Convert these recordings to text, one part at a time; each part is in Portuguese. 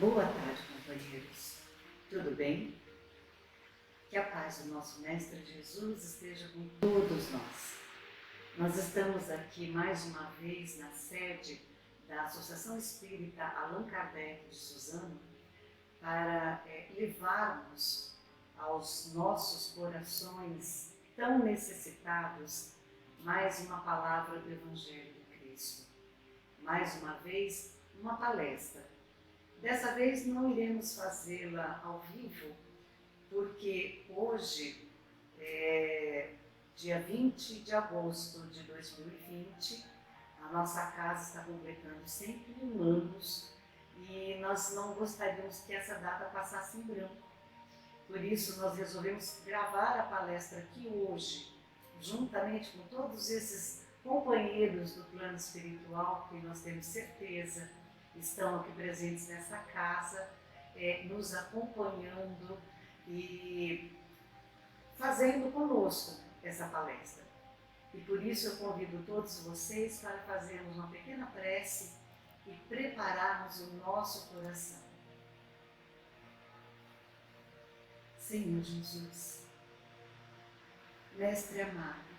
Boa tarde, companheiros. Tudo bem? Que a paz do nosso Mestre Jesus esteja com todos nós. Nós estamos aqui mais uma vez na sede da Associação Espírita Allan Kardec de Suzano para levarmos aos nossos corações tão necessitados mais uma palavra do Evangelho de Cristo. Mais uma vez, uma palestra. Dessa vez não iremos fazê-la ao vivo, porque hoje, dia 20 de agosto de 2020, a nossa casa está completando 101 anos e nós não gostaríamos que essa data passasse em branco. Por isso, nós resolvemos gravar a palestra aqui hoje, juntamente com todos esses companheiros do plano espiritual que nós temos certeza estão aqui presentes nessa casa, nos acompanhando e fazendo conosco essa palestra. E por isso eu convido todos vocês para fazermos uma pequena prece e prepararmos o nosso coração. Senhor Jesus, Mestre amado,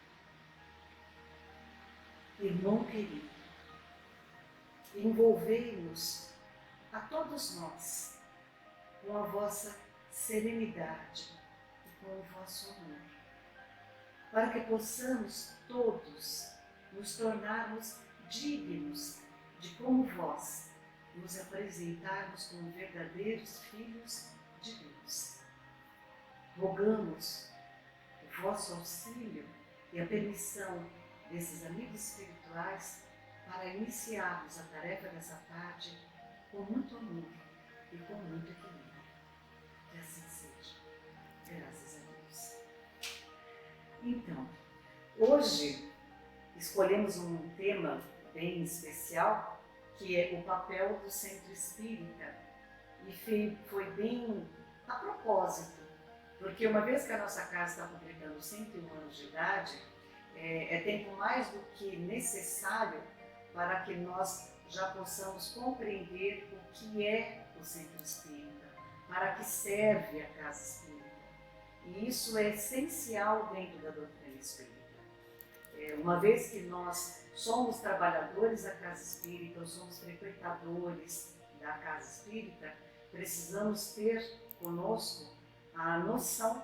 irmão querido, envolvei-nos a todos nós com a vossa serenidade e com o vosso amor, para que possamos todos nos tornarmos dignos de, como vós, nos apresentarmos como verdadeiros filhos de Deus. Rogamos o vosso auxílio e a permissão desses amigos espirituais para iniciarmos a tarefa dessa tarde com muito amor e com muito equilíbrio. Que assim seja. Graças a Deus. Então, hoje escolhemos um tema bem especial, que é o papel do centro espírita. E foi bem a propósito, porque uma vez que a nossa casa está completando 101 anos de idade, é tempo mais do que necessário para que nós já possamos compreender o que é o centro espírita, para que serve a casa espírita. E isso é essencial dentro da doutrina espírita. Uma vez que nós somos trabalhadores da casa espírita, ou somos frequentadores da casa espírita, precisamos ter conosco a noção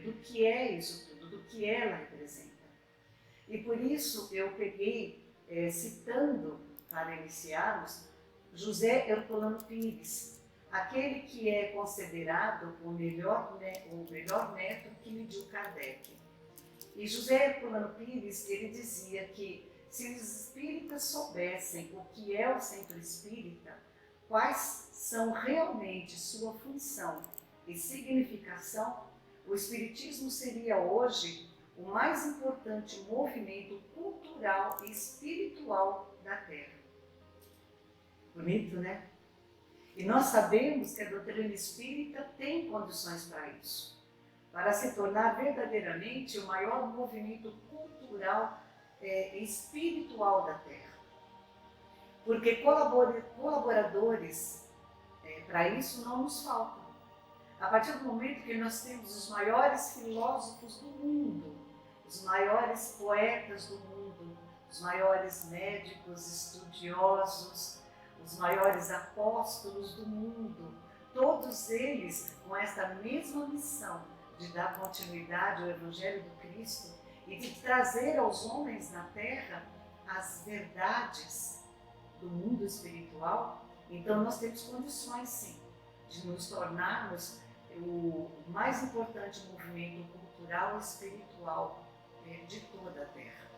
do que é isso tudo, do que ela representa. E por isso eu peguei, citando, para iniciarmos, José Herculano Pires, aquele que é considerado o melhor neto que mediu Kardec. E José Herculano Pires, ele dizia que se os espíritas soubessem o que é o centro espírita, quais são realmente sua função e significação, o espiritismo seria hoje o mais importante movimento cultural e espiritual da Terra. Bonito, né? E nós sabemos que a doutrina espírita tem condições para isso, para se tornar verdadeiramente o maior movimento cultural e espiritual da Terra. Porque colaboradores para isso não nos faltam. A partir do momento que nós temos os maiores filósofos do mundo, os maiores poetas do mundo, os maiores médicos, estudiosos, os maiores apóstolos do mundo, todos eles com esta mesma missão de dar continuidade ao Evangelho do Cristo e de trazer aos homens na Terra as verdades do mundo espiritual. Então nós temos condições, sim, de nos tornarmos o mais importante movimento cultural e espiritual de toda a Terra.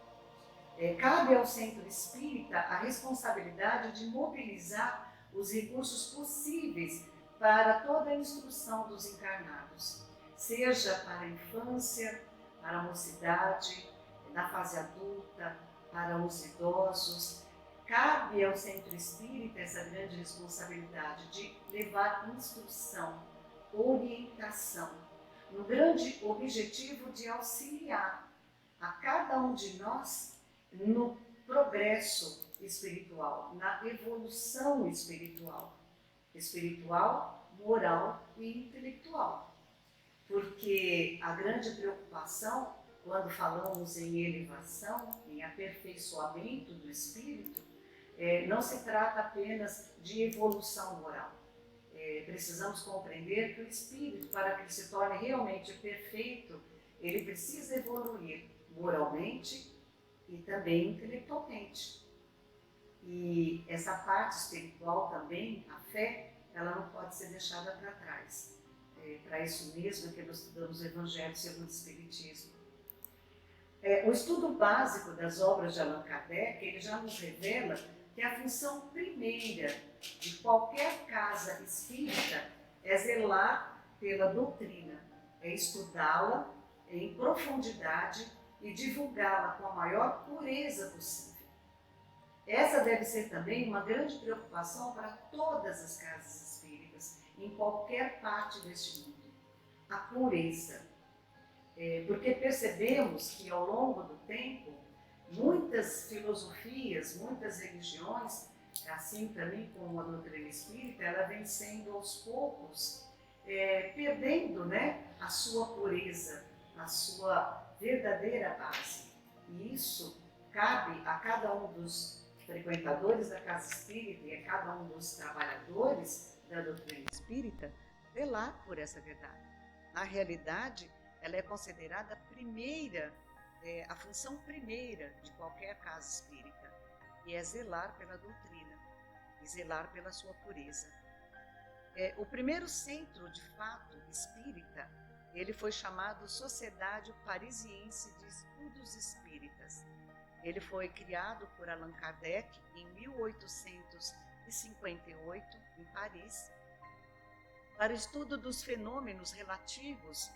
Cabe ao centro espírita a responsabilidade de mobilizar os recursos possíveis para toda a instrução dos encarnados, seja para a infância, para a mocidade, na fase adulta, para os idosos. Cabe ao centro espírita essa grande responsabilidade de levar instrução, orientação, no grande objetivo de auxiliar a cada um de nós no progresso espiritual, na evolução espiritual. espiritual, moral e intelectual. Porque a grande preocupação, quando falamos em elevação, em aperfeiçoamento do espírito, não se trata apenas de evolução moral. Precisamos compreender que o espírito, para que ele se torne realmente perfeito, ele precisa evoluir moralmente e também intelectualmente. E essa parte espiritual também, a fé, ela não pode ser deixada para trás. Para isso mesmo que nós estudamos o Evangelho segundo o Espiritismo. O estudo básico das obras de Allan Kardec, ele já nos revela que a função primeira de qualquer casa espírita é zelar pela doutrina, é estudá-la em profundidade e divulgá-la com a maior pureza possível. Essa deve ser também uma grande preocupação para todas as casas espíritas, em qualquer parte deste mundo. A pureza. Porque percebemos que ao longo do tempo, muitas filosofias, muitas religiões, assim também como a doutrina espírita, ela vem sendo aos poucos perdendo, a sua pureza, a sua verdadeira base. E isso cabe a cada um dos frequentadores da casa espírita e a cada um dos trabalhadores da doutrina espírita velar por essa verdade. Na realidade, ela é considerada a primeira, a função primeira de qualquer casa espírita, e é zelar pela doutrina e zelar pela sua pureza. O primeiro centro, de fato, espírita, ele foi chamado Sociedade Parisiense de Estudos Espíritas. Ele foi criado por Allan Kardec em 1858, em Paris, para estudo dos fenômenos relativos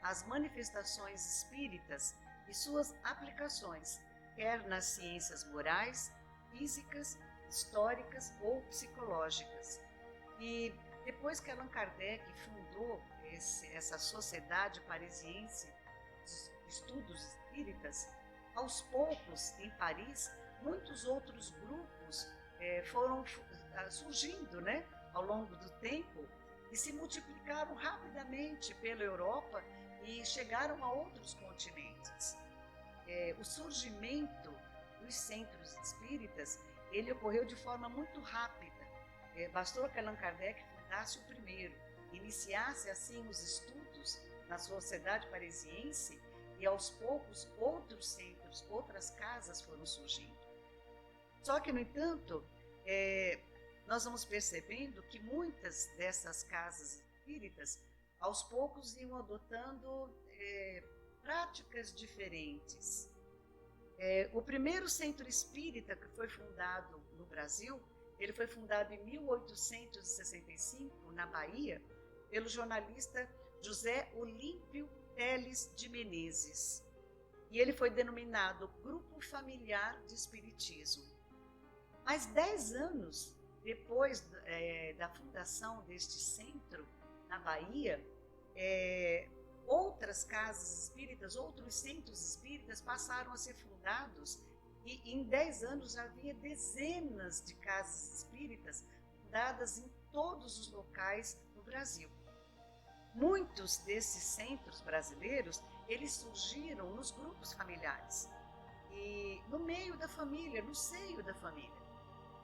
às manifestações espíritas e suas aplicações, quer nas ciências morais, físicas, históricas ou psicológicas. E depois que Allan Kardec fundou essa Sociedade Parisiense de Estudos Espíritas, aos poucos, em Paris, muitos outros grupos foram surgindo, ao longo do tempo, e se multiplicaram rapidamente pela Europa e chegaram a outros continentes. O surgimento dos centros espíritas, ele ocorreu de forma muito rápida. Bastou que Allan Kardec fundasse o primeiro, iniciasse assim os estudos na Sociedade Parisiense, e aos poucos outros centros, outras casas foram surgindo. Só que, no entanto, nós vamos percebendo que muitas dessas casas espíritas, aos poucos, iam adotando práticas diferentes. O primeiro centro espírita que foi fundado no Brasil, ele foi fundado em 1865, na Bahia, pelo jornalista José Olímpio Teles de Menezes. E ele foi denominado Grupo Familiar de Espiritismo. Mas 10 anos depois da fundação deste centro, na Bahia, outras casas espíritas, outros centros espíritas passaram a ser fundados, e em 10 anos já havia dezenas de casas espíritas fundadas em todos os locais do Brasil. Muitos desses centros brasileiros, eles surgiram nos grupos familiares, e no meio da família, no seio da família.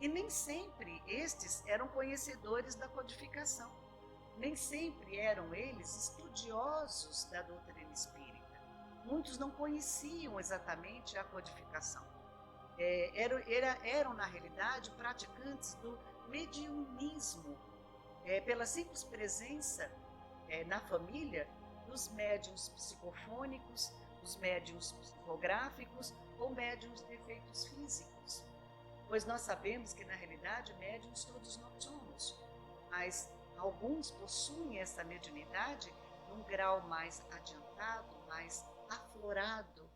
E nem sempre estes eram conhecedores da codificação, nem sempre eram eles estudiosos da doutrina espírita. Muitos não conheciam exatamente a codificação. Eram, na realidade, praticantes do mediunismo, pela simples presença na família dos médiuns psicofônicos, os médiuns psicográficos ou médiuns de efeitos físicos. Pois nós sabemos que, na realidade, médiuns todos nós somos, mas alguns possuem essa mediunidade num grau mais adiantado, mais aflorado.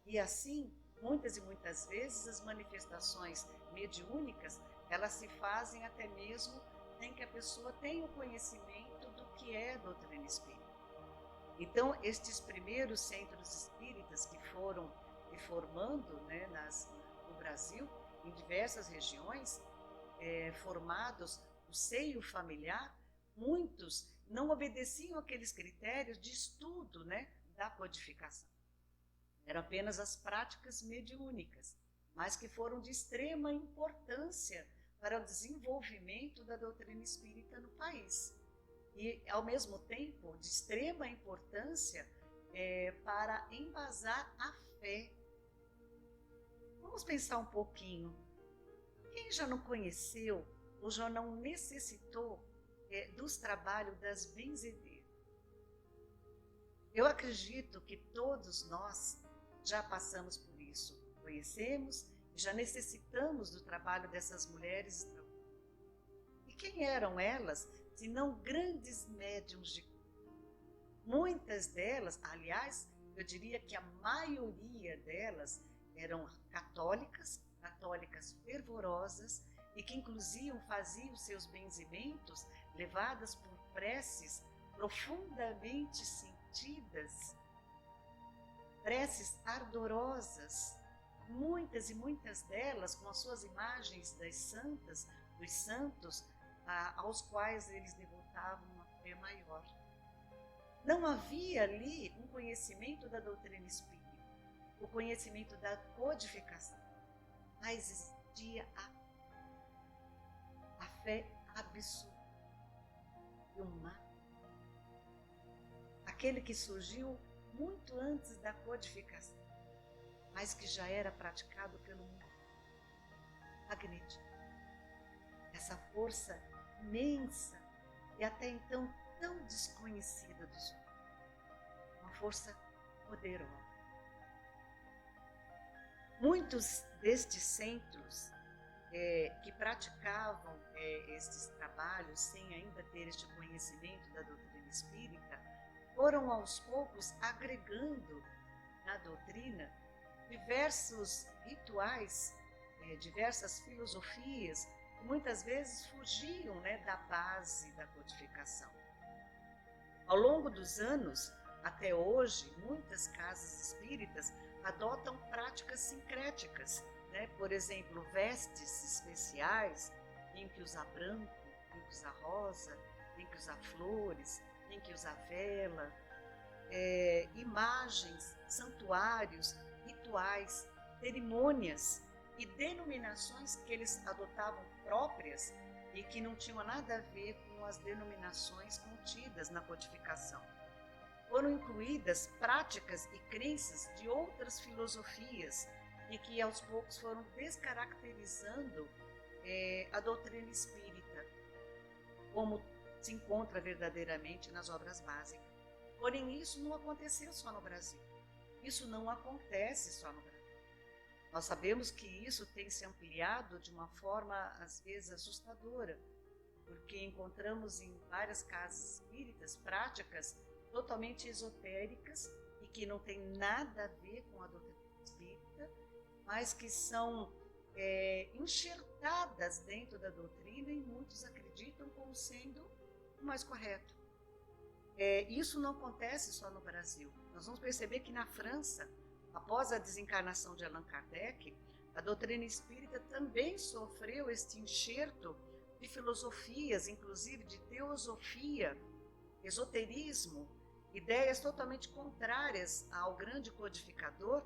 E assim, muitas e muitas vezes, as manifestações mediúnicas, elas se fazem até mesmo sem que a pessoa tenha o conhecimento do que é a doutrina espírita. Então, estes primeiros centros espíritas que foram se formando no Brasil, em diversas regiões, formados no seio familiar, muitos não obedeciam aqueles critérios de estudo, né, da codificação. Eram apenas as práticas mediúnicas, mas que foram de extrema importância para o desenvolvimento da doutrina espírita no país. E, ao mesmo tempo, de extrema importância para embasar a fé. Vamos pensar um pouquinho. Quem já não conheceu ou já não necessitou dos trabalhos das benzedeiras? Eu acredito que todos nós já passamos por isso. Conhecemos e já necessitamos do trabalho dessas mulheres. E quem eram elas, se não grandes médiuns de cura? Muitas delas, aliás, eu diria que a maioria delas eram católicas fervorosas e que inclusive faziam seus benzimentos levadas por preces profundamente sentidas, preces ardorosas, muitas e muitas delas com as suas imagens das santas, dos santos, aos quais eles devotavam uma fé maior. Não havia ali um conhecimento da doutrina espírita, o conhecimento da codificação, mas existia a fé absoluta e uma, aquele que surgiu muito antes da codificação, mas que já era praticado pelo mundo magnético. Essa força imensa e até então tão desconhecida dos homens. Uma força poderosa. Muitos destes centros que praticavam estes trabalhos sem ainda ter este conhecimento da doutrina espírita, foram aos poucos agregando na doutrina diversos rituais, diversas filosofias, que muitas vezes fugiam, né, da base da codificação. Ao longo dos anos, até hoje, muitas casas espíritas adotam práticas sincréticas, né? Por exemplo, vestes especiais, tem que usar branco, tem que usar rosa, tem que usar flores, tem que usar vela, imagens, santuários, rituais, cerimônias e denominações que eles adotavam próprias e que não tinham nada a ver com as denominações contidas na codificação. Foram incluídas práticas e crenças de outras filosofias e que aos poucos foram descaracterizando a doutrina espírita, como se encontra verdadeiramente nas obras básicas. Porém, isso não aconteceu só no Brasil. Isso não acontece só no Brasil. Nós sabemos que isso tem se ampliado de uma forma, às vezes, assustadora, porque encontramos em várias casas espíritas práticas totalmente esotéricas e que não tem nada a ver com a doutrina espírita, mas que são enxertadas dentro da doutrina e muitos acreditam como sendo o mais correto. Isso não acontece só no Brasil. Nós vamos perceber que na França, após a desencarnação de Allan Kardec, a doutrina espírita também sofreu este enxerto de filosofias, inclusive de teosofia, esoterismo, ideias totalmente contrárias ao grande codificador,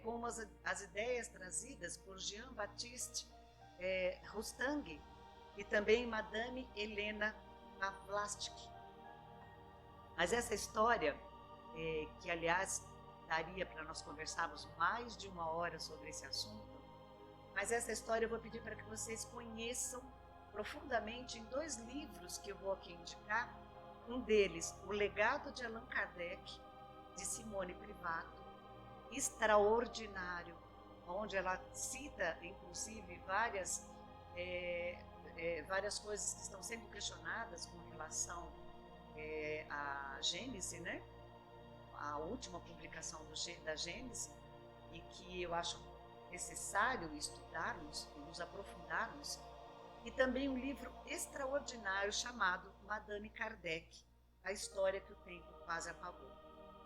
como as ideias trazidas por Jean-Baptiste Rostand e também Madame Helena Blavatsky. Mas essa história, que aliás daria para nós conversarmos mais de 1 hora sobre esse assunto, mas essa história eu vou pedir para que vocês conheçam profundamente em 2 livros que eu vou aqui indicar. Um deles, O Legado de Allan Kardec, de Simone Privato, extraordinário, onde ela cita, inclusive, várias coisas que estão sendo questionadas com relação à Gênese, né? A última publicação da Gênese, e que eu acho necessário estudarmos e nos aprofundarmos. E também um livro extraordinário chamado Madame Kardec, a história que o tempo quase apagou.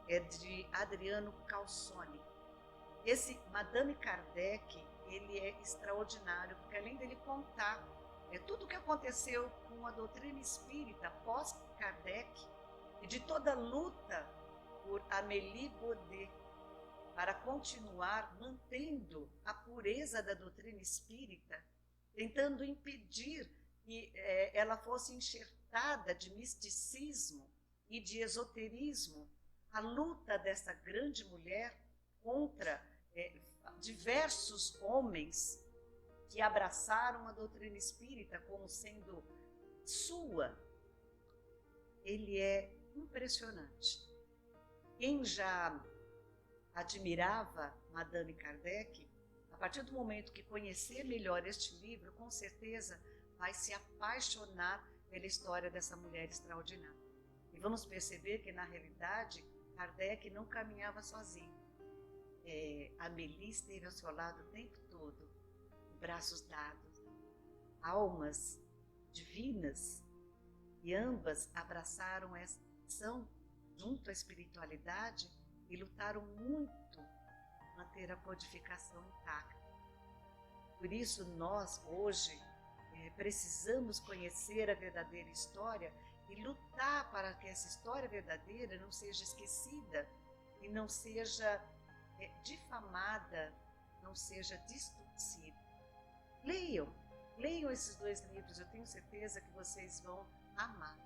É de Adriano Calzoni. Esse Madame Kardec, ele é extraordinário, porque além dele contar tudo o que aconteceu com a doutrina espírita pós-Kardec e de toda a luta por Amélie Baudet para continuar mantendo a pureza da doutrina espírita, tentando impedir que ela fosse enxertada de misticismo e de esoterismo, a luta dessa grande mulher contra diversos homens que abraçaram a doutrina espírita como sendo sua. Ele é impressionante. Quem já admirava Madame Kardec, a partir do momento que conhecer melhor este livro, com certeza vai se apaixonar pela história dessa mulher extraordinária. E vamos perceber que, na realidade, Kardec não caminhava sozinho. Amélie esteve ao seu lado o tempo todo, braços dados, almas divinas, e ambas abraçaram essa missão junto à espiritualidade e lutaram muito para manter a codificação intacta. Por isso nós hoje precisamos conhecer a verdadeira história e lutar para que essa história verdadeira não seja esquecida e não seja difamada, não seja distorcida. Leiam esses 2 livros, eu tenho certeza que vocês vão amar.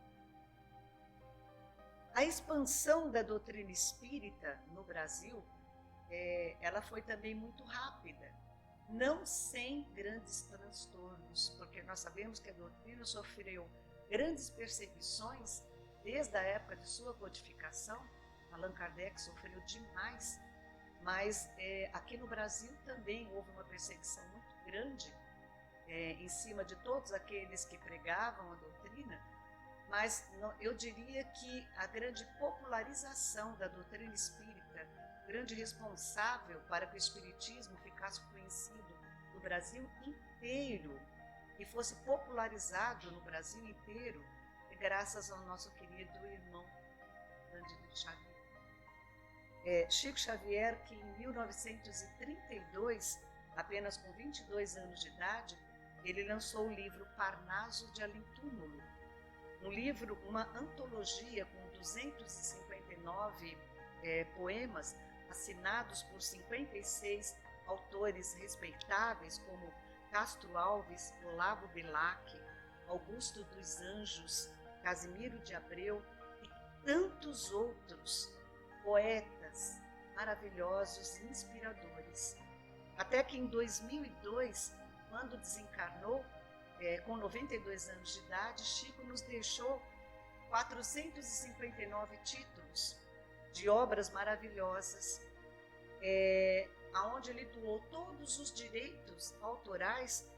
A expansão da doutrina espírita no Brasil, ela foi também muito rápida, não sem grandes transtornos, porque nós sabemos que a doutrina sofreu grandes perseguições desde a época de sua codificação. Allan Kardec sofreu demais, mas aqui no Brasil também houve uma perseguição muito grande em cima de todos aqueles que pregavam a doutrina, mas eu diria que a grande popularização da doutrina espírita, grande responsável para que o espiritismo ficasse conhecido no Brasil inteiro e fosse popularizado no Brasil inteiro, é graças ao nosso querido irmão Cândido Xavier. Chico Xavier, que em 1932, apenas com 22 anos de idade, ele lançou o livro Parnaso de Além Túmulo, um livro, uma antologia com 259 poemas assinados por 56 autores respeitáveis, como Castro Alves, Olavo Bilac, Augusto dos Anjos, Casimiro de Abreu e tantos outros poetas maravilhosos e inspiradores. Até que em 2002, quando desencarnou, com 92 anos de idade, Chico nos deixou 459 títulos de obras maravilhosas, aonde ele doou todos os direitos autorais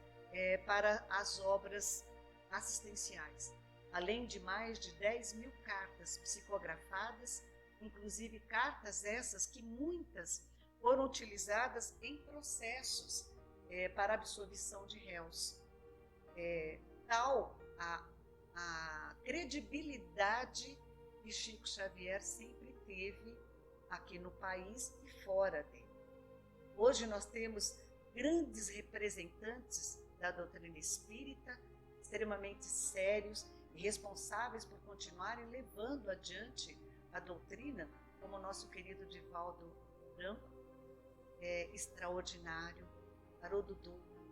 para as obras assistenciais, além de mais de 10.000 cartas psicografadas, inclusive cartas essas que muitas foram utilizadas em processos para absolvição de réus. Tal a credibilidade que Chico Xavier sempre teve aqui no país e fora dele. Hoje nós temos grandes representantes da doutrina espírita, extremamente sérios e responsáveis por continuarem levando adiante a doutrina, como o nosso querido Divaldo Franco, extraordinário, Haroldo Dutra,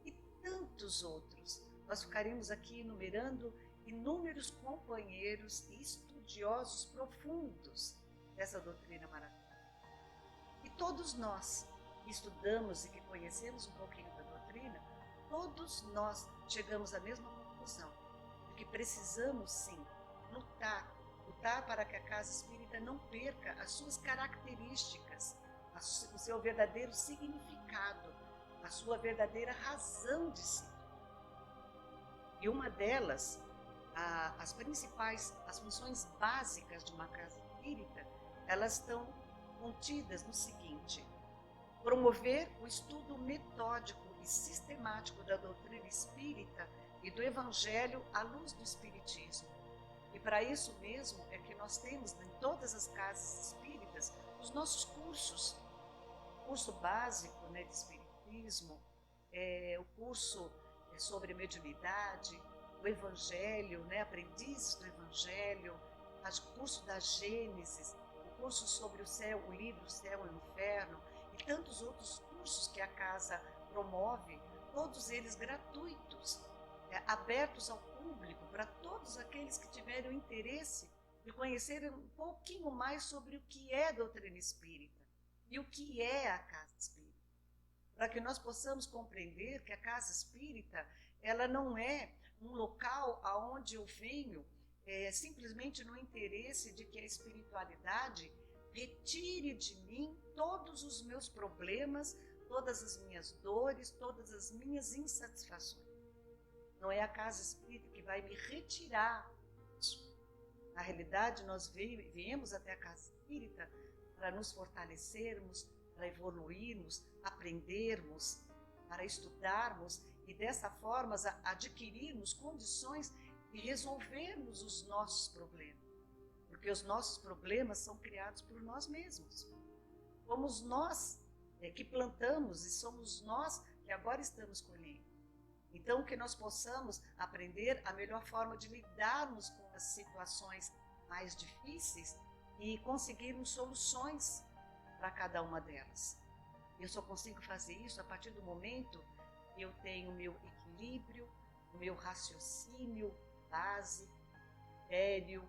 e tantos outros. Nós ficaríamos aqui enumerando inúmeros companheiros e estudiosos profundos dessa doutrina maravilhosa. E todos nós que estudamos e que conhecemos um pouquinho da doutrina, todos nós chegamos à mesma conclusão, de que precisamos sim lutar para que a casa espírita não perca as suas características, o seu verdadeiro significado, a sua verdadeira razão de ser. E uma delas, as funções básicas de uma casa espírita, elas estão contidas no seguinte: promover o estudo metódico e sistemático da doutrina espírita e do Evangelho à luz do Espiritismo. E para isso mesmo é que nós temos em todas as casas espíritas os nossos cursos. O curso básico de Espiritismo, o curso sobre mediunidade, o Evangelho, né, aprendizes do Evangelho, o curso da Gênesis, o curso sobre o céu, o livro O Céu e o Inferno, e tantos outros cursos que a casa promove, todos eles gratuitos, abertos ao público, para todos aqueles que tiverem o interesse de conhecerem um pouquinho mais sobre o que é a doutrina espírita e o que é a casa espírita, para que nós possamos compreender que a casa espírita, ela não é um local aonde eu venho simplesmente no interesse de que a espiritualidade retire de mim todos os meus problemas, todas as minhas dores, todas as minhas insatisfações. Não é a casa espírita que vai me retirar disso. Na realidade, nós viemos até a casa espírita para nos fortalecermos, para evoluirmos, aprendermos, para estudarmos e dessa forma adquirirmos condições de resolvermos os nossos problemas. Porque os nossos problemas são criados por nós mesmos. Somos nós que plantamos e somos nós que agora estamos colhendo. Então, que nós possamos aprender a melhor forma de lidarmos com as situações mais difíceis e conseguirmos soluções para cada uma delas. Eu só consigo fazer isso a partir do momento que eu tenho o meu equilíbrio, o meu raciocínio base, sério,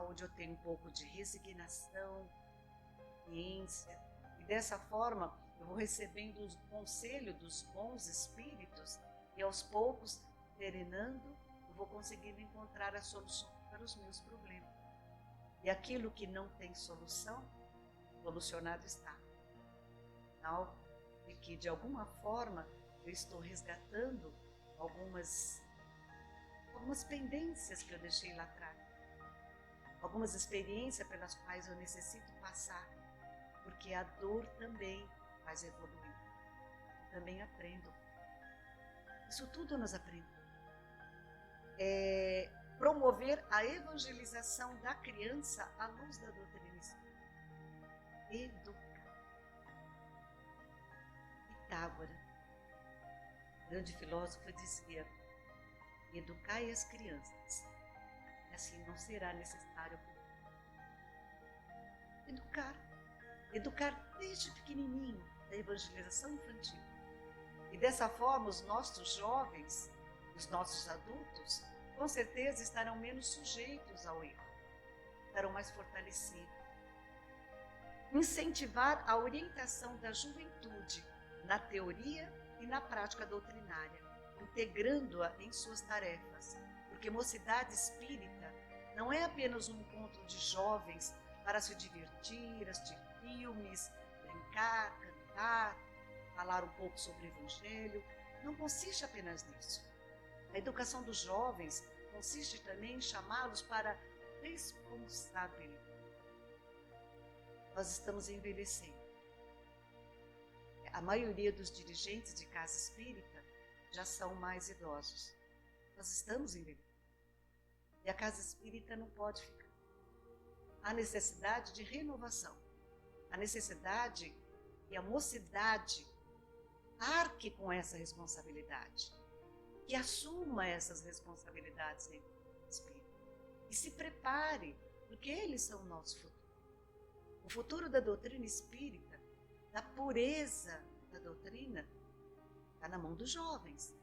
onde eu tenho um pouco de resignação, ciência, e dessa forma eu vou recebendo o conselho dos bons espíritos e aos poucos, serenando, eu vou conseguindo encontrar a solução para os meus problemas. E aquilo que não tem solução, solucionado está. Sinal de que, de alguma forma, eu estou resgatando algumas pendências que eu deixei lá atrás. Algumas experiências pelas quais eu necessito passar, porque a dor também faz evoluir. Eu também aprendo. Isso tudo nós aprendemos. Promover a evangelização da criança à luz da doutrina espírita. Educar. Pitágora, grande filósofo, dizia: educai as crianças, e assim não será necessário educar desde pequenininho, da evangelização infantil. E dessa forma os nossos jovens, os nossos adultos, com certeza estarão menos sujeitos ao erro, estarão mais fortalecidos. Incentivar a orientação da juventude na teoria e na prática doutrinária, integrando-a em suas tarefas, porque mocidade espírita não é apenas um encontro de jovens para se divertir, assistir filmes, brincar, cantar, falar um pouco sobre o Evangelho. Não consiste apenas nisso. A educação dos jovens consiste também em chamá-los para responsabilidade. Nós estamos envelhecendo. A maioria dos dirigentes de casa espírita já são mais idosos. Nós estamos envelhecendo. E a casa espírita não pode ficar. Há necessidade de renovação. A necessidade que a mocidade arque com essa responsabilidade, que assuma essas responsabilidades em espírito e se prepare, porque eles são o nosso futuro. O futuro da doutrina espírita, da pureza da doutrina, está na mão dos jovens.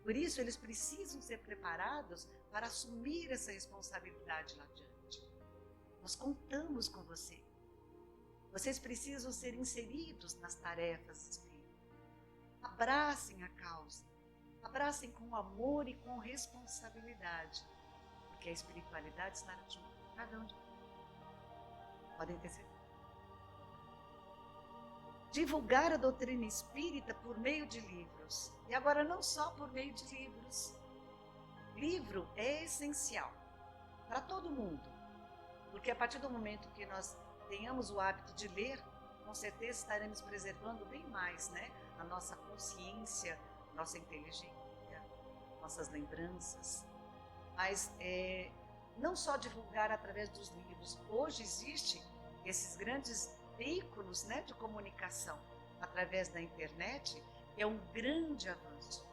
Por isso, eles precisam ser preparados para assumir essa responsabilidade lá adiante. Nós contamos com você. Vocês precisam ser inseridos nas tarefas espíritas. Abracem a causa. Abracem com amor e com responsabilidade. Porque a espiritualidade estará junto com cada um de vocês. Podem ter certeza. Divulgar a doutrina espírita por meio de livros. E agora não só por meio de livros. Livro é essencial para todo mundo. Porque a partir do momento que nós tenhamos o hábito de ler, com certeza estaremos preservando bem mais, né? A nossa consciência, nossa inteligência, nossas lembranças. Mas não só divulgar através dos livros. Hoje existem esses grandes veículos, né, de comunicação através da internet, é um grande avanço.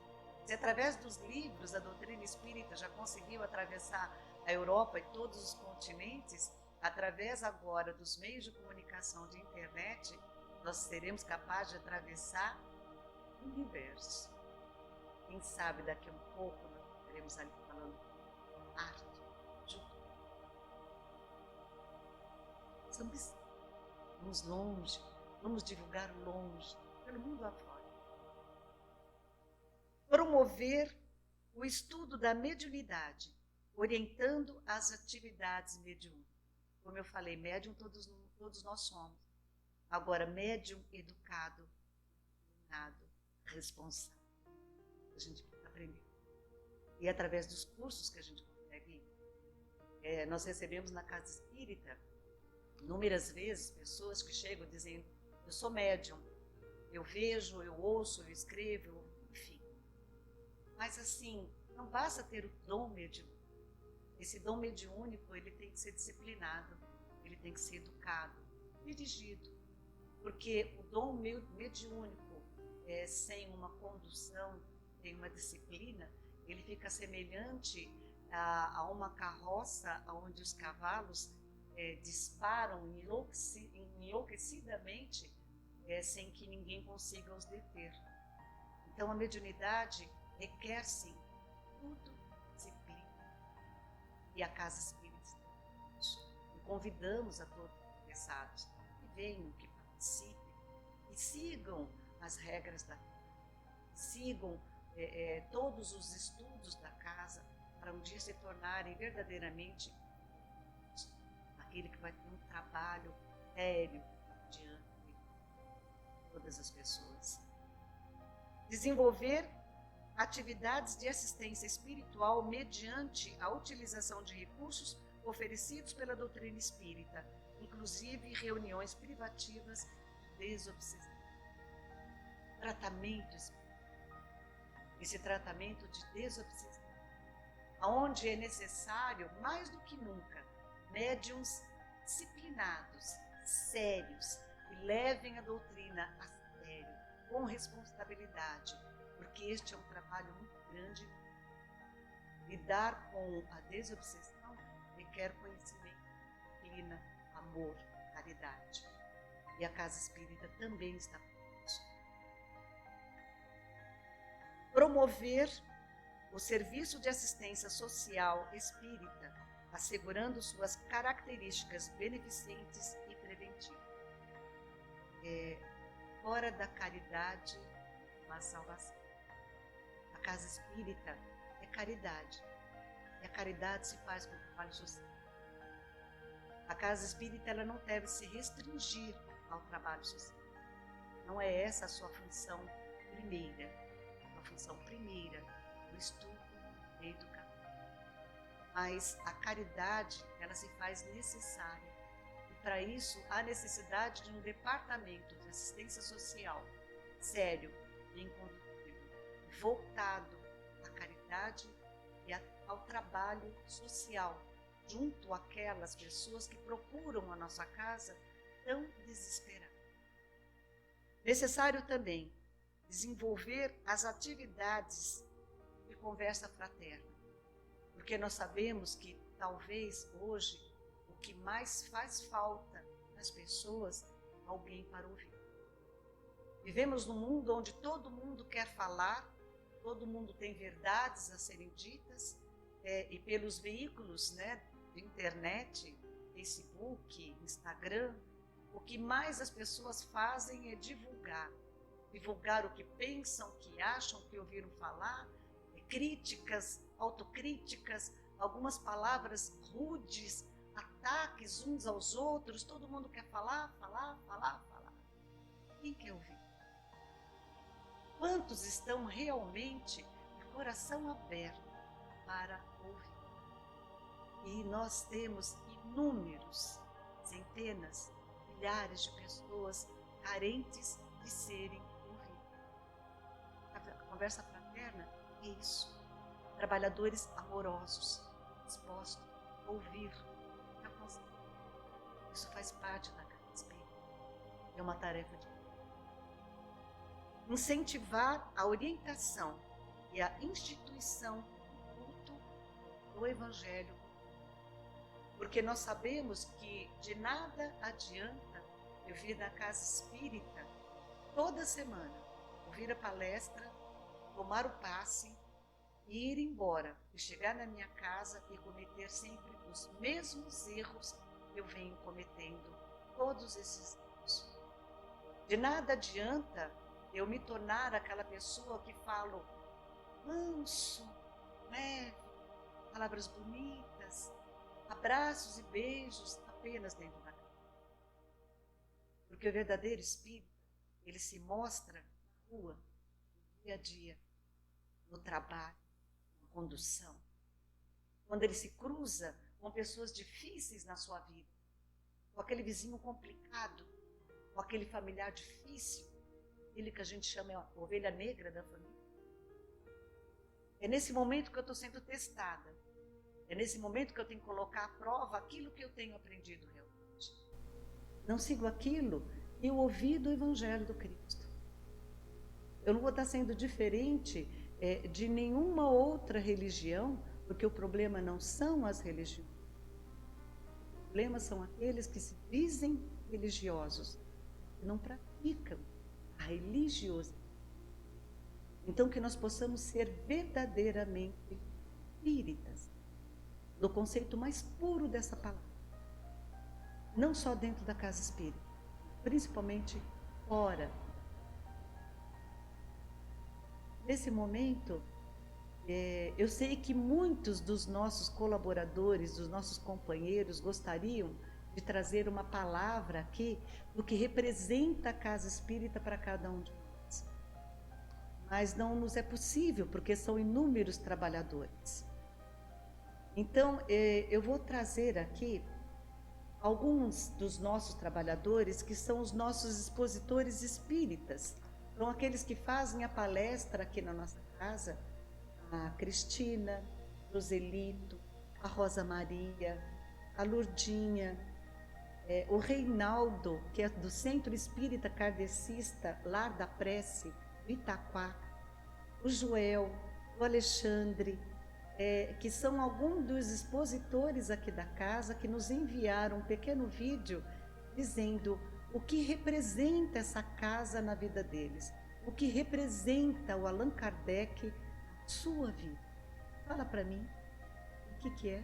Se através dos livros a doutrina espírita já conseguiu atravessar a Europa e todos os continentes, através agora dos meios de comunicação de internet, nós seremos capazes de atravessar o universo. Quem sabe daqui a um pouco nós estaremos ali falando arte, junto. Vamos longe, vamos divulgar longe, pelo mundo afora. Promover o estudo da mediunidade, orientando as atividades mediúnicas. Como eu falei, médium todos nós somos. Agora, médium educado, iluminado, responsável. A gente aprender. E através dos cursos que a gente consegue, nós recebemos na Casa Espírita, inúmeras vezes, pessoas que chegam dizendo, eu sou médium, eu vejo, eu ouço, eu escrevo, enfim. Mas assim, não basta ter o dom mediúnico. Esse dom mediúnico, ele tem que ser disciplinado, ele tem que ser educado, dirigido. Porque o dom mediúnico, sem uma condução, sem uma disciplina, ele fica semelhante a uma carroça onde os cavalos disparam enlouquecidamente sem que ninguém consiga os deter. Então a mediunidade requer sim tudo disciplina. E a Casa Espírita e convidamos a todos os interessados que venham, que participem, que sigam as regras da casa, sigam todos os estudos da casa, para um dia se tornarem verdadeiramente aquele que vai ter um trabalho sério diante de todas as pessoas. Desenvolver atividades de assistência espiritual mediante a utilização de recursos oferecidos pela doutrina espírita, inclusive reuniões privativas de desobsessão. Tratamento espírita. Esse tratamento de desobsessão, onde é necessário, mais do que nunca, médiuns disciplinados, sérios, que levem a doutrina a sério, com responsabilidade, porque este é um trabalho muito grande. Lidar com a desobsessão requer conhecimento, disciplina, amor, caridade. E a Casa Espírita também está por isso. Promover o serviço de assistência social espírita, assegurando suas características beneficentes e preventivas. Fora da caridade, a salvação. A Casa Espírita é caridade. E a caridade se faz com o trabalho social. A Casa Espírita ela não deve se restringir ao trabalho social. Não é essa a sua função primeira. A função primeira, o estudo e a educação. Mas a caridade, ela se faz necessária. E para isso, há necessidade de um departamento de assistência social sério e inconfundível, voltado à caridade e ao trabalho social, junto àquelas pessoas que procuram a nossa casa tão desesperadas. Necessário também desenvolver as atividades de conversa fraterna, porque nós sabemos que talvez hoje o que mais faz falta nas pessoas é alguém para ouvir. Vivemos num mundo onde todo mundo quer falar, todo mundo tem verdades a serem ditas, e pelos veículos, de internet, Facebook, Instagram, o que mais as pessoas fazem é divulgar o que pensam, o que acham, o que ouviram falar, críticas, autocríticas, algumas palavras rudes, ataques uns aos outros, todo mundo quer falar. Quem quer ouvir? Quantos estão realmente de coração aberto para ouvir? E nós temos inúmeros, centenas, milhares de pessoas carentes de serem ouvidas. A conversa fraterna é isso. Trabalhadores amorosos, dispostos a ouvir, a conseguir. Isso faz parte da Casa Espírita. É uma tarefa de incentivar a orientação e a instituição do culto do Evangelho. Porque nós sabemos que de nada adianta eu vir na casa espírita toda semana, ouvir a palestra, tomar o passe e ir embora, e chegar na minha casa e cometer sempre os mesmos erros que eu venho cometendo todos esses anos. De nada adianta eu me tornar aquela pessoa que falo manso, leve, palavras bonitas, abraços e beijos apenas dentro da casa. Porque o verdadeiro espírito, ele se mostra na rua, no dia a dia, no trabalho, na condução. Quando ele se cruza com pessoas difíceis na sua vida, com aquele vizinho complicado, com aquele familiar difícil, ele que a gente chama a ovelha negra da família. É nesse momento que eu estou sendo testada. É nesse momento que eu tenho que colocar à prova aquilo que eu tenho aprendido realmente. Não sigo aquilo que eu ouvi do Evangelho do Cristo. Eu não vou estar sendo diferente de nenhuma outra religião, porque o problema não são as religiões. O problema são aqueles que se dizem religiosos, que não praticam a religiosidade. Então, que nós possamos ser verdadeiramente espíritas, no conceito mais puro dessa palavra. Não só dentro da casa espírita, principalmente fora. Nesse momento, eu sei que muitos dos nossos colaboradores, dos nossos companheiros, gostariam de trazer uma palavra aqui do que representa a casa espírita para cada um de nós. Mas não nos é possível, porque são inúmeros trabalhadores. Então, eu vou trazer aqui alguns dos nossos trabalhadores que são os nossos expositores espíritas. São aqueles que fazem a palestra aqui na nossa casa, a Cristina, Joselito, a Rosa Maria, a Lourdinha, o Reinaldo, que é do Centro Espírita Kardecista Lar da Prece, do Itaquá, o Joel, o Alexandre, que são alguns dos expositores aqui da casa, que nos enviaram um pequeno vídeo dizendo o que representa essa casa na vida deles, o que representa o Allan Kardec na sua vida. Fala para mim, o que é?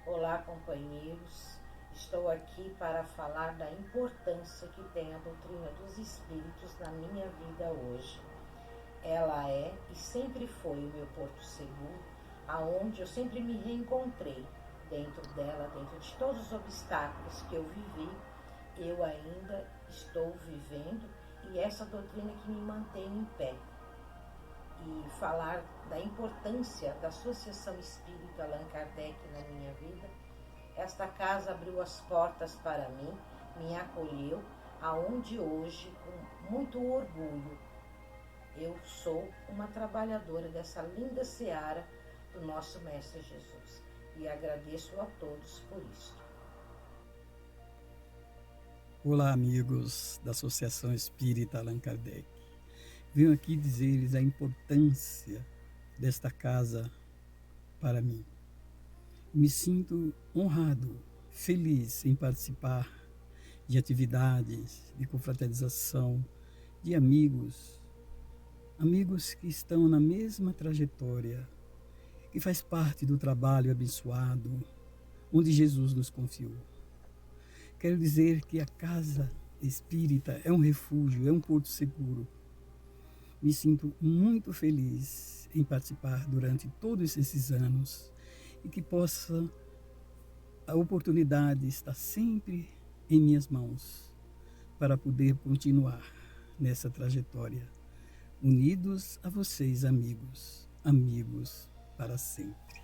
Olá, companheiros. Estou aqui para falar da importância que tem a doutrina dos espíritos na minha vida hoje. Ela é e sempre foi o meu porto seguro, aonde eu sempre me reencontrei. Dentro dela, dentro de todos os obstáculos que eu vivi, eu ainda estou vivendo, e essa doutrina que me mantém em pé. E falar da importância da Associação Espírita Allan Kardec na minha vida. Esta casa abriu as portas para mim, me acolheu, aonde hoje, com muito orgulho, eu sou uma trabalhadora dessa linda seara do nosso Mestre Jesus. E agradeço a todos por isso. Olá, amigos da Associação Espírita Allan Kardec. Venho aqui dizer-lhes a importância desta casa para mim. Me sinto honrado, feliz em participar de atividades, de confraternização, de amigos que estão na mesma trajetória, que faz parte do trabalho abençoado onde Jesus nos confiou. Quero dizer que a casa espírita é um refúgio, é um porto seguro. Me sinto muito feliz em participar durante todos esses anos e que possa a oportunidade estar sempre em minhas mãos para poder continuar nessa trajetória. Unidos a vocês, amigos para sempre.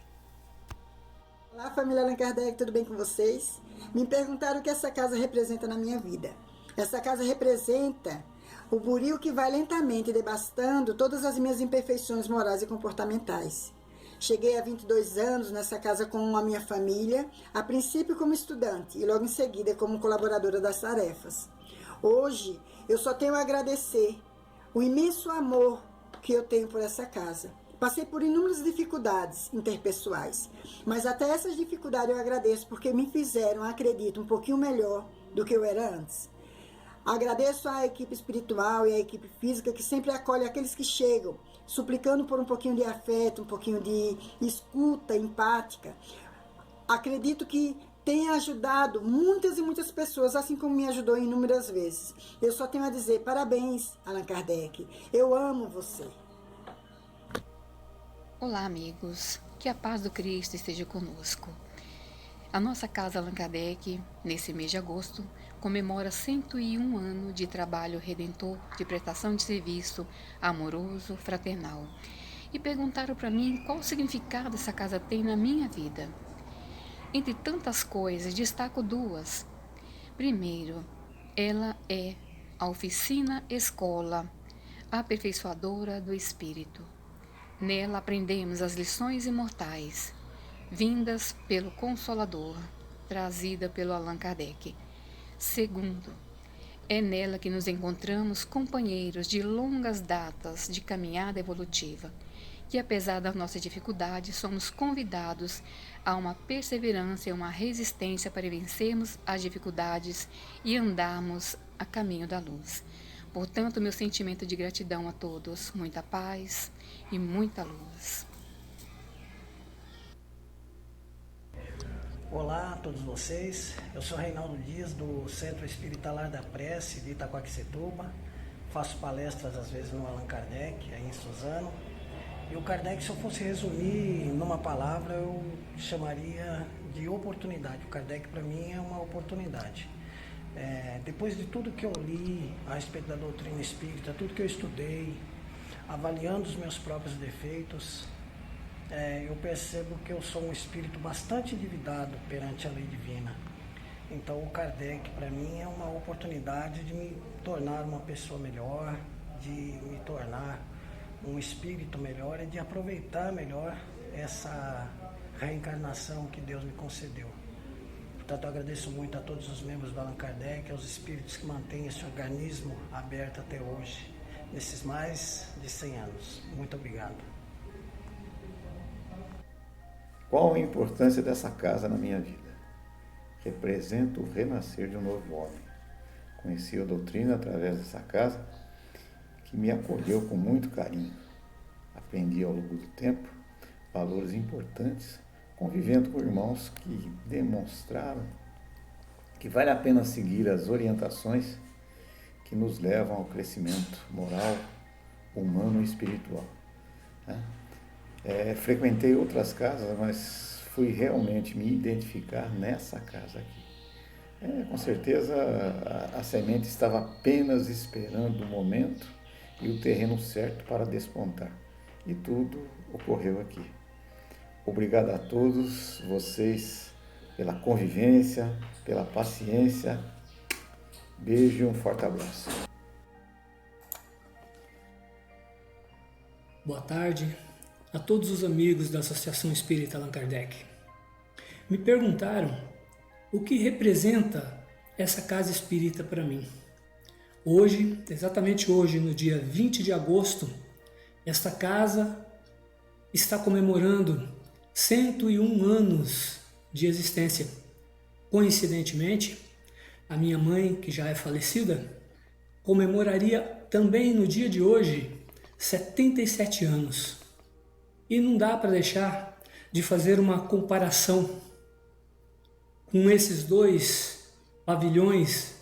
Olá, família Allan Kardec, tudo bem com vocês? Me perguntaram o que essa casa representa na minha vida. Essa casa representa o buril que vai lentamente devastando todas as minhas imperfeições morais e comportamentais. Cheguei a 22 anos nessa casa com a minha família, a princípio como estudante e logo em seguida como colaboradora das tarefas. Hoje, eu só tenho a agradecer o imenso amor que eu tenho por essa casa. Passei por inúmeras dificuldades interpessoais, mas até essas dificuldades eu agradeço porque me fizeram, acredito, um pouquinho melhor do que eu era antes. Agradeço à equipe espiritual e à equipe física que sempre acolhe aqueles que chegam, suplicando por um pouquinho de afeto, um pouquinho de escuta empática. Acredito que tem ajudado muitas e muitas pessoas, assim como me ajudou inúmeras vezes. Eu só tenho a dizer parabéns, Allan Kardec. Eu amo você. Olá, amigos. Que a paz do Cristo esteja conosco. A nossa casa Allan Kardec, nesse mês de agosto, comemora 101 anos de trabalho redentor, de prestação de serviço amoroso, fraternal. E perguntaram para mim qual o significado essa casa tem na minha vida. Entre tantas coisas, destaco duas. Primeiro, ela é a oficina escola aperfeiçoadora do espírito. Nela aprendemos as lições imortais, vindas pelo Consolador, trazida pelo Allan Kardec. Segundo, é nela que nos encontramos companheiros de longas datas de caminhada evolutiva, que apesar das nossas dificuldades, somos convidados a uma perseverança e uma resistência para vencermos as dificuldades e andarmos a caminho da luz. Portanto, meu sentimento de gratidão a todos, muita paz e muita luz. Olá a todos vocês, eu sou Reinaldo Dias do Centro Espírita Lar da Prece de Itaquaquecetuba, faço palestras às vezes no Allan Kardec, aí em Suzano, e o Kardec, se eu fosse resumir numa palavra, eu chamaria de oportunidade. O Kardec para mim é uma oportunidade. Depois de tudo que eu li a respeito da doutrina espírita, tudo que eu estudei, avaliando os meus próprios defeitos, eu percebo que eu sou um espírito bastante endividado perante a lei divina. Então o Kardec para mim é uma oportunidade de me tornar uma pessoa melhor, de me tornar um espírito melhor e de aproveitar melhor essa reencarnação que Deus me concedeu. Portanto, eu agradeço muito a todos os membros do Allan Kardec, aos espíritos que mantêm esse organismo aberto até hoje, nesses mais de 100 anos. Muito obrigado. Qual a importância dessa casa na minha vida? Representa o renascer de um novo homem. Conheci a doutrina através dessa casa, que me acolheu com muito carinho. Aprendi ao longo do tempo valores importantes, convivendo com irmãos que demonstraram que vale a pena seguir as orientações que nos levam ao crescimento moral, humano e espiritual. Frequentei outras casas, mas fui realmente me identificar nessa casa aqui. Com certeza a semente estava apenas esperando o momento e o terreno certo para despontar. E tudo ocorreu aqui. Obrigado a todos vocês pela convivência, pela paciência. Beijo e um forte abraço. Boa tarde a todos os amigos da Associação Espírita Allan Kardec. Me perguntaram o que representa essa casa espírita para mim. Hoje, exatamente hoje, no dia 20 de agosto, esta casa está comemorando 101 anos de existência. Coincidentemente, a minha mãe, que já é falecida, comemoraria também no dia de hoje 77 anos. E não dá para deixar de fazer uma comparação com esses dois pavilhões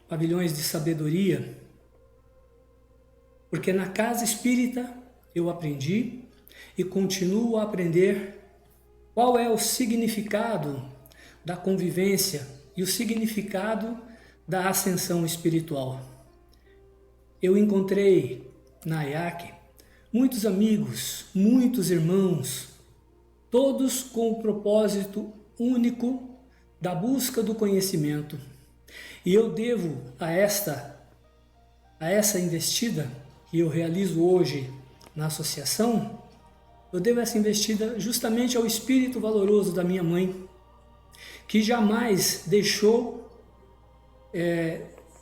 de sabedoria, porque na casa espírita eu aprendi e continuo a aprender qual é o significado da convivência e o significado da ascensão espiritual. Eu encontrei na IAC muitos amigos, muitos irmãos, todos com o propósito único da busca do conhecimento. E eu devo a essa investida que eu realizo hoje na associação, eu devo essa investida justamente ao espírito valoroso da minha mãe, que jamais deixou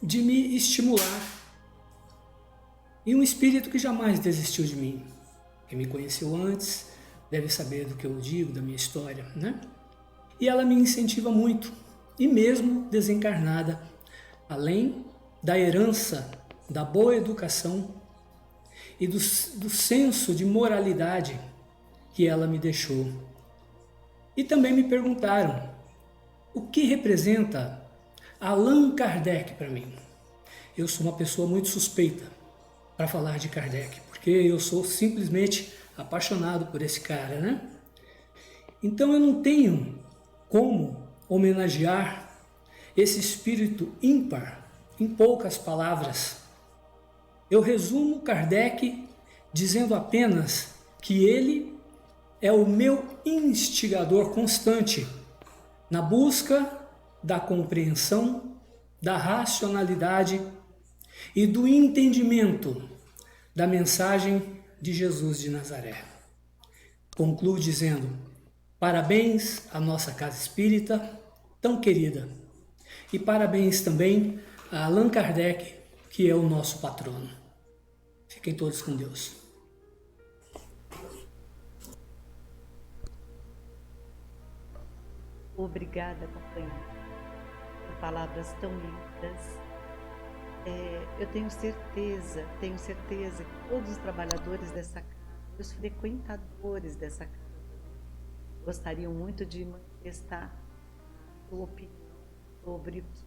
de me estimular. E um espírito que jamais desistiu de mim. Quem me conheceu antes deve saber do que eu digo, da minha história, né? E ela me incentiva muito, e mesmo desencarnada, além da herança, da boa educação e do senso de moralidade que ela me deixou. E também me perguntaram o que representa Allan Kardec para mim. Eu sou uma pessoa muito suspeita para falar de Kardec, porque eu sou simplesmente apaixonado por esse cara, né? Então eu não tenho como homenagear esse espírito ímpar em poucas palavras. Eu resumo Kardec dizendo apenas que ele é o meu instigador constante na busca da compreensão, da racionalidade e do entendimento da mensagem de Jesus de Nazaré. Concluo dizendo: parabéns à nossa casa espírita tão querida, e parabéns também a Allan Kardec, que é o nosso patrono. Fiquem todos com Deus. Obrigada, companheiro, por palavras tão lindas. Eu tenho certeza que todos os trabalhadores dessa casa, os frequentadores dessa casa, gostariam muito de manifestar a sua opinião sobre o que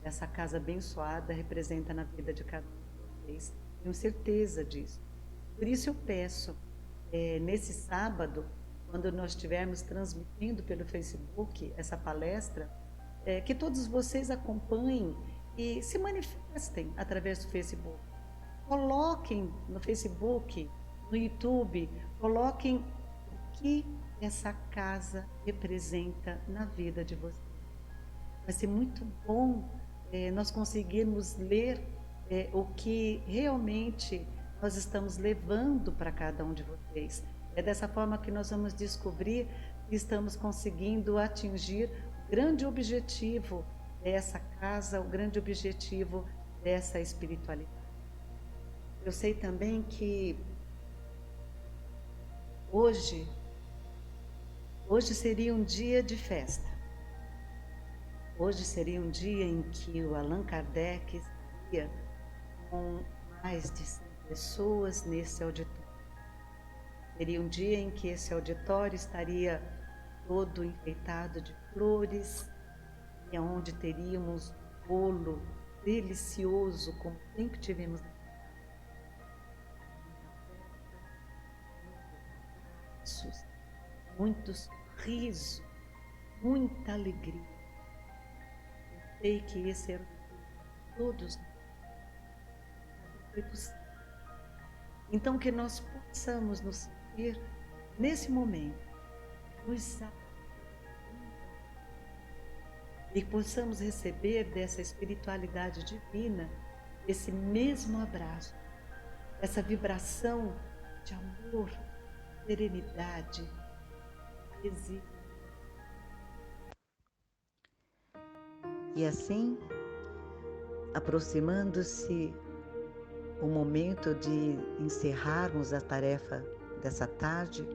essa casa abençoada representa na vida de cada um de vocês. Tenho certeza disso. Por isso eu peço, nesse sábado, quando nós estivermos transmitindo pelo Facebook essa palestra, que todos vocês acompanhem e se manifestem através do Facebook. Coloquem no Facebook, no YouTube, coloquem o que essa casa representa na vida de vocês. Vai ser muito bom nós conseguirmos ler o que realmente nós estamos levando para cada um de vocês. É dessa forma que nós vamos descobrir que estamos conseguindo atingir o grande objetivo dessa casa, o grande objetivo dessa espiritualidade. Eu sei também que hoje seria um dia de festa. Hoje seria um dia em que o Allan Kardec estaria com mais de 100 pessoas nesse auditório. Seria um dia em que esse auditório estaria todo enfeitado de flores, e onde teríamos um bolo delicioso, como sempre tivemos. Muito sorriso, muita alegria. Eu sei que esse era o todos foi possível. Então que nós possamos nos sentir nesse momento, nos e possamos receber dessa espiritualidade divina esse mesmo abraço, essa vibração de amor, serenidade, resíduo. E assim, aproximando-se o momento de encerrarmos a tarefa dessa tarde,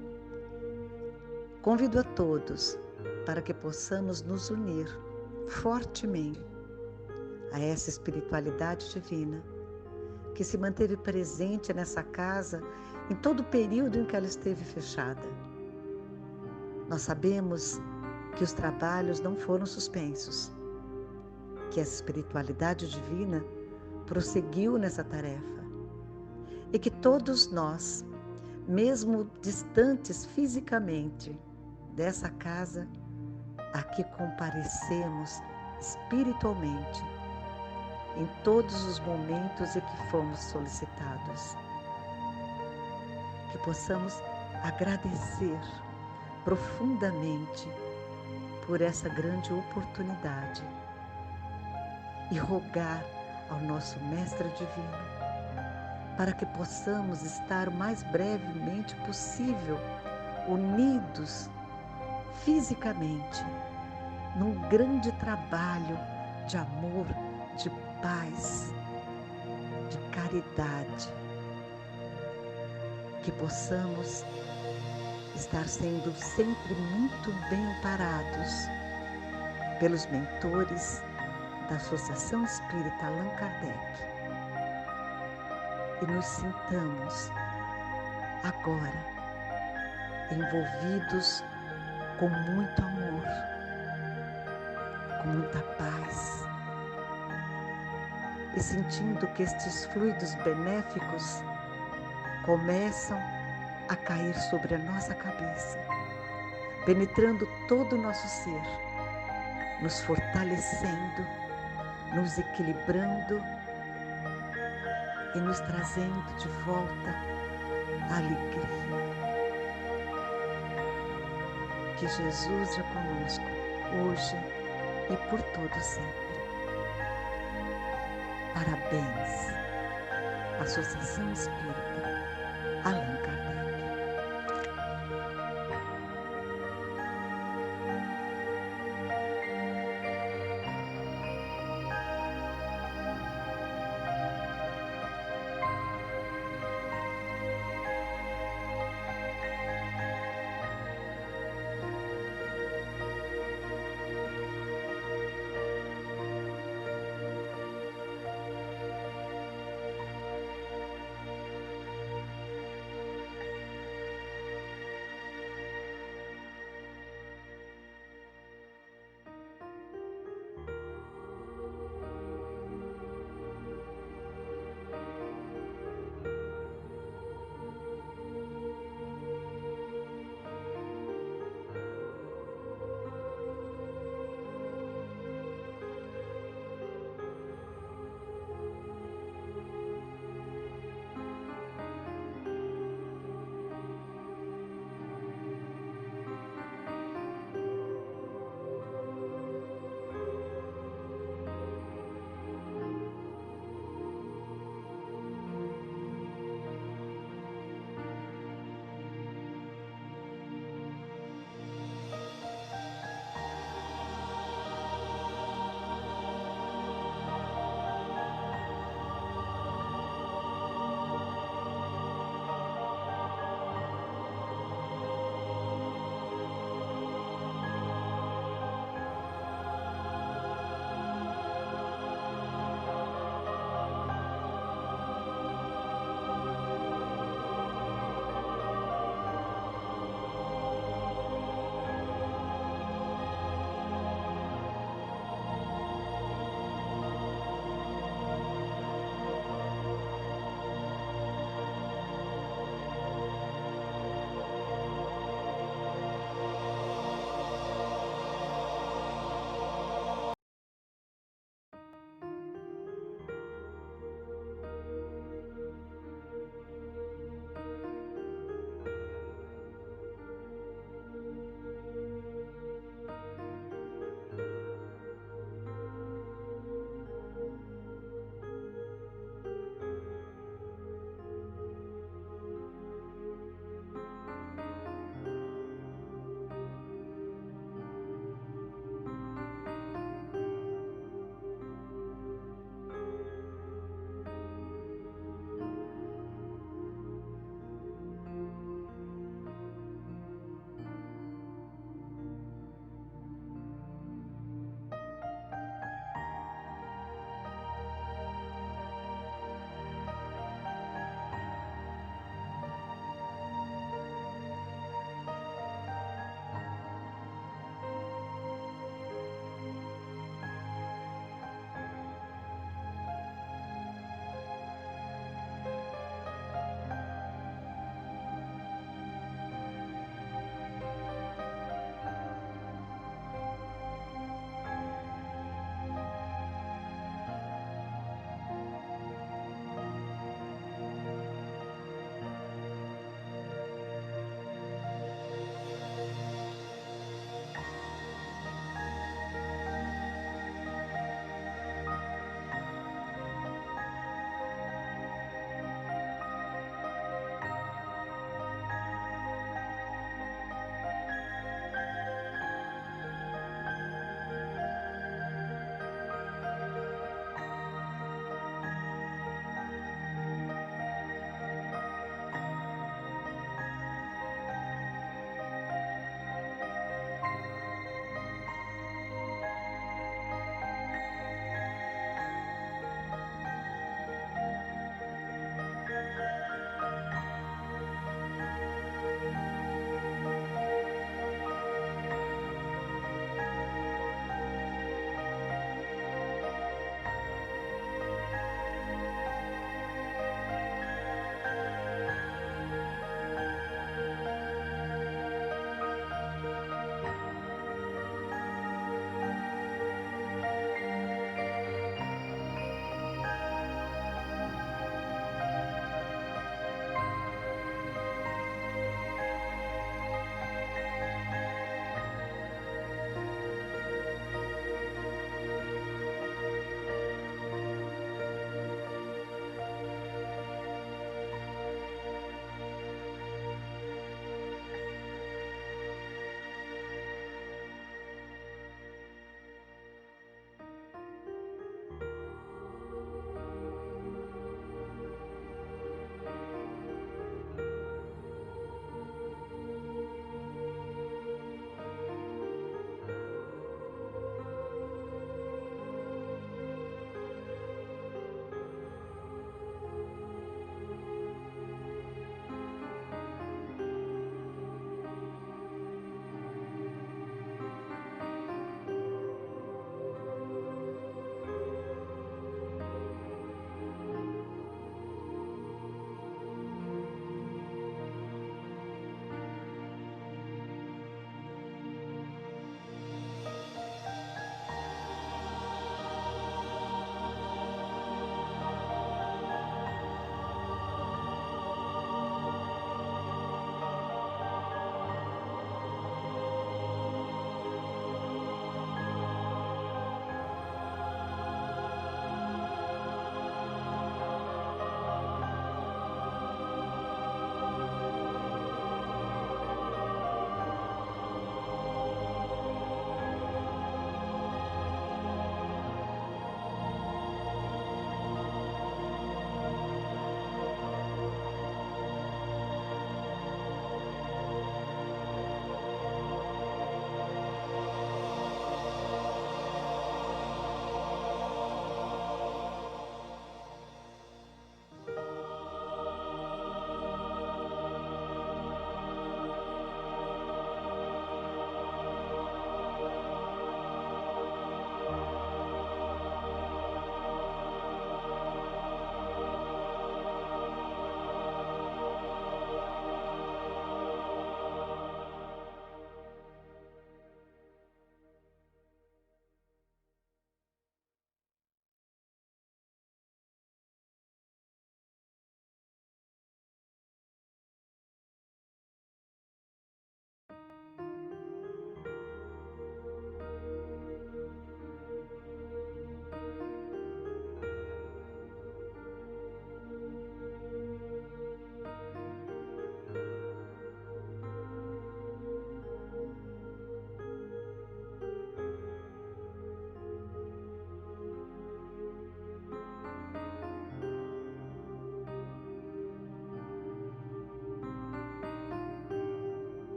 convido a todos para que possamos nos unir fortemente a essa espiritualidade divina que se manteve presente nessa casa em todo o período em que ela esteve fechada. Nós sabemos que os trabalhos não foram suspensos, que essa espiritualidade divina prosseguiu nessa tarefa e que todos nós, mesmo distantes fisicamente dessa casa, aqui comparecemos espiritualmente em todos os momentos em que fomos solicitados. Que possamos agradecer profundamente por essa grande oportunidade e rogar ao nosso Mestre Divino para que possamos estar o mais brevemente possível unidos fisicamente num grande trabalho de amor, de paz, de caridade, que possamos estar sendo sempre muito bem amparados pelos mentores da Associação Espírita Allan Kardec e nos sintamos agora envolvidos com muito amor, com muita paz e sentindo que estes fluidos benéficos começam a cair sobre a nossa cabeça, penetrando todo o nosso ser, nos fortalecendo, nos equilibrando e nos trazendo de volta a alegria. Que Jesus seja conosco hoje e por todo sempre. Parabéns, Associação Espírita